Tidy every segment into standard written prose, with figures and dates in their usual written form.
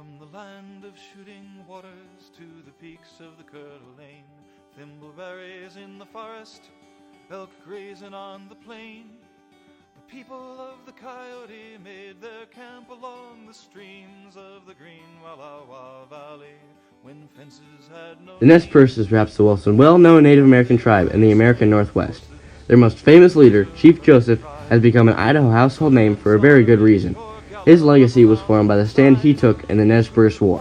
From the land of shooting waters to the peaks of the Coeur d'Alene, thimbleberries in the forest, elk grazing on the plain. The people of the Coyote made their camp along the streams of the green Wallowa Valley when fences had no... The Nez Perce is perhaps the most well-known Native American tribe in the American Northwest. Their most famous leader, Chief Joseph, has become an Idaho household name for a very good reason. His legacy was formed by the stand he took in the Nez Perce War.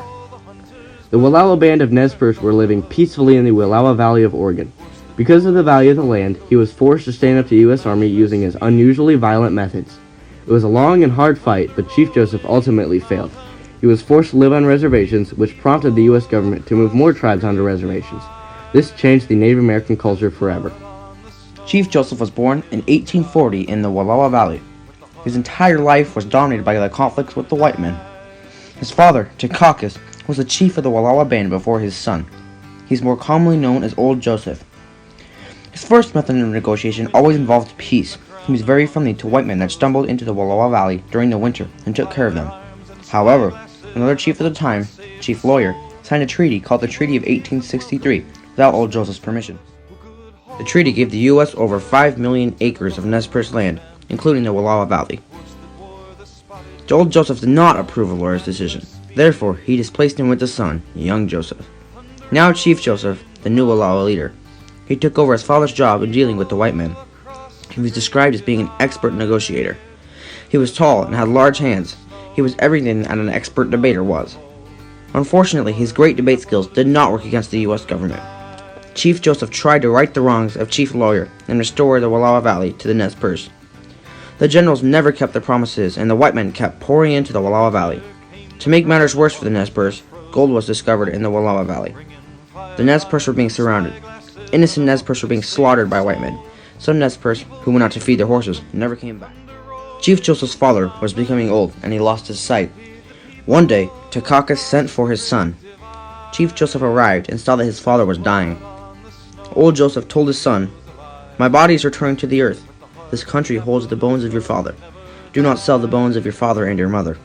The Wallowa band of Nez Perce were living peacefully in the Wallowa Valley of Oregon. Because of the value of the land, he was forced to stand up to the U.S. Army using his unusually violent methods. It was a long and hard fight, but Chief Joseph ultimately failed. He was forced to live on reservations, which prompted the U.S. government to move more tribes onto reservations. This changed the Native American culture forever. Chief Joseph was born in 1840 in the Wallowa Valley. His entire life was dominated by the conflicts with the white men. His father, Secaucus, was the chief of the Wallowa band before his son. He is more commonly known as Old Joseph. His first method of negotiation always involved peace. He was very friendly to white men that stumbled into the Wallowa Valley during the winter and took care of them. However, another chief at the time, Chief Lawyer, signed a treaty called the Treaty of 1863 without Old Joseph's permission. The treaty gave the U.S. over 5 million acres of Nez Perce land, including the Wallowa Valley. Old Joseph did not approve of Lawyer's decision. Therefore, he displaced him with his son, young Joseph. Now Chief Joseph, the new Wallowa leader, he took over his father's job in dealing with the white men. He was described as being an expert negotiator. He was tall and had large hands. He was everything that an expert debater was. Unfortunately, his great debate skills did not work against the U.S. government. Chief Joseph tried to right the wrongs of Chief Lawyer and restore the Wallowa Valley to the Nez Perce. The generals never kept their promises, and the white men kept pouring into the Wallowa Valley. To make matters worse for the Nez Perce, gold was discovered in the Wallowa Valley. The Nez Perce were being surrounded. Innocent Nez Perce were being slaughtered by white men. Some Nez Perce, who went out to feed their horses, never came back. Chief Joseph's father was becoming old, and he lost his sight. One day, Secaucus sent for his son. Chief Joseph arrived and saw that his father was dying. Old Joseph told his son, "My body is returning to the earth. This country holds the bones of your father. Do not sell the bones of your father and your mother."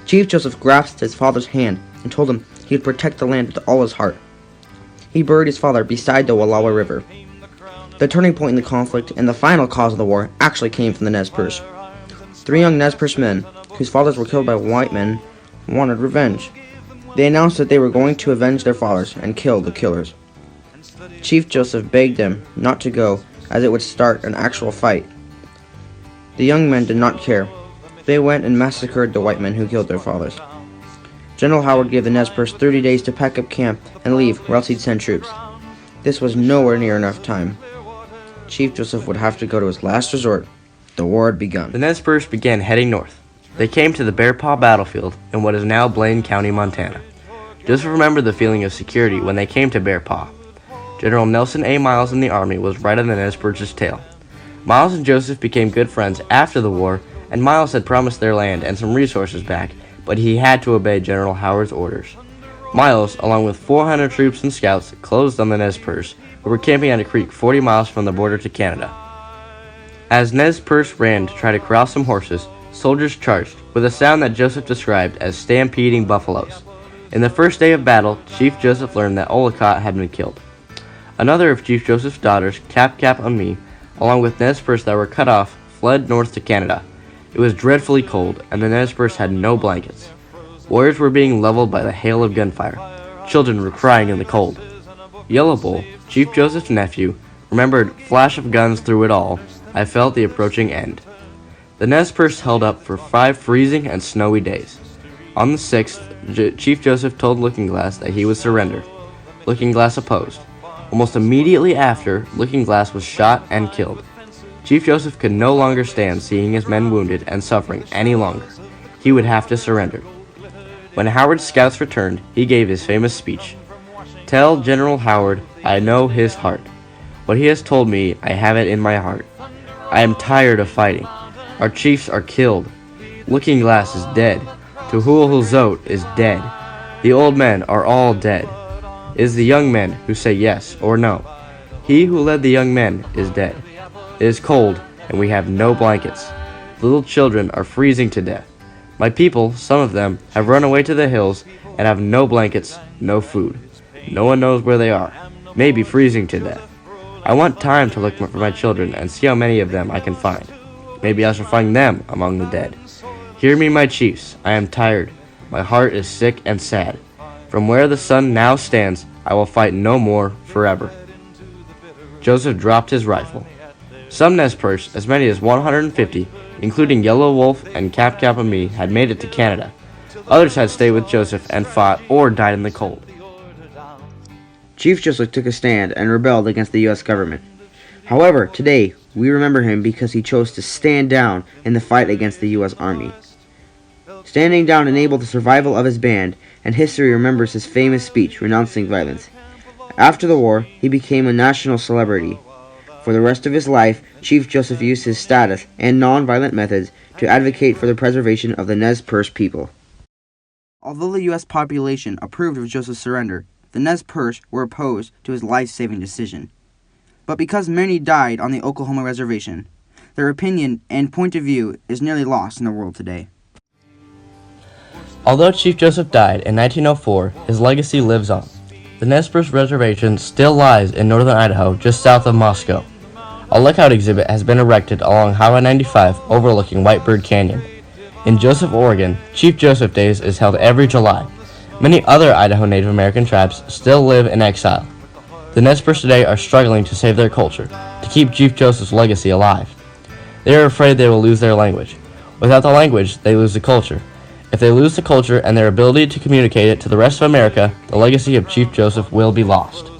Chief Joseph grasped his father's hand and told him he would protect the land with all his heart. He buried his father beside the Wallowa River. The turning point in the conflict and the final cause of the war actually came from the Nez Perce. 3 young Nez Perce men, whose fathers were killed by white men, wanted revenge. They announced that they were going to avenge their fathers and kill the killers. Chief Joseph begged them not to go, as it would start an actual fight. The young men did not care. They went and massacred the white men who killed their fathers. General Howard gave the Nez Perce 30 days to pack up camp and leave, or else he'd send troops. This was nowhere near enough time. Chief Joseph would have to go to his last resort. The war had begun. The Nez Perce began heading north. They came to the Bear Paw battlefield in what is now Blaine County, Montana. Joseph remembered the feeling of security when they came to Bear Paw. General Nelson A. Miles in the Army was right on the Nez Perce's tail. Miles and Joseph became good friends after the war, and Miles had promised their land and some resources back, but he had to obey General Howard's orders. Miles, along with 400 troops and scouts, closed on the Nez Perce, who were camping on a creek 40 miles from the border to Canada. As Nez Perce ran to try to corral some horses, soldiers charged, with a sound that Joseph described as stampeding buffaloes. In the first day of battle, Chief Joseph learned that Ollicott had been killed. Another of Chief Joseph's daughters, Cap-Cap-On-Me, along with Nez Perce that were cut off, fled north to Canada. It was dreadfully cold, and the Nez Perce had no blankets. Warriors were being leveled by the hail of gunfire. Children were crying in the cold. Yellow Bull, Chief Joseph's nephew, remembered, "Flash of guns through it all, I felt the approaching end." The Nez Perce held up for 5 freezing and snowy days. On the 6th, Chief Joseph told Looking Glass that he would surrender. Looking Glass opposed. Almost immediately after, Looking Glass was shot and killed. Chief Joseph could no longer stand seeing his men wounded and suffering any longer. He would have to surrender. When Howard's scouts returned, he gave his famous speech. "Tell General Howard I know his heart. What he has told me, I have it in my heart. I am tired of fighting. Our chiefs are killed. Looking Glass is dead. Tuhuahulzote is dead. The old men are all dead. It is the young men who say yes or no. He who led the young men is dead. It is cold, and we have no blankets. The little children are freezing to death. My people, some of them, have run away to the hills and have no blankets, no food. No one knows where they are, maybe freezing to death. I want time to look for my children and see how many of them I can find. Maybe I shall find them among the dead. Hear me, my chiefs, I am tired. My heart is sick and sad. From where the sun now stands, I will fight no more forever. Joseph dropped his rifle. Some Nez Perce, as many as 150, including Yellow Wolf and Cap and me, had made it to Canada. Others had stayed with Joseph and fought or died in the cold. Chief Joseph took a stand and rebelled against the U.S. government. However, today, we remember him because he chose to stand down in the fight against the U.S. Army. Standing down enabled the survival of his band, and history remembers his famous speech renouncing violence. After the war, he became a national celebrity. For the rest of his life, Chief Joseph used his status and non-violent methods to advocate for the preservation of the Nez Perce people. Although the U.S. population approved of Joseph's surrender, the Nez Perce were opposed to his life-saving decision. But because many died on the Oklahoma reservation, their opinion and point of view is nearly lost in the world today. Although Chief Joseph died in 1904, his legacy lives on. The Nez Perce Reservation still lies in northern Idaho, just south of Moscow. A lookout exhibit has been erected along Highway 95 overlooking Whitebird Canyon. In Joseph, Oregon, Chief Joseph Days is held every July. Many other Idaho Native American tribes still live in exile. The Nez Perce today are struggling to save their culture, to keep Chief Joseph's legacy alive. They are afraid they will lose their language. Without the language, they lose the culture. If they lose the culture and their ability to communicate it to the rest of America, the legacy of Chief Joseph will be lost.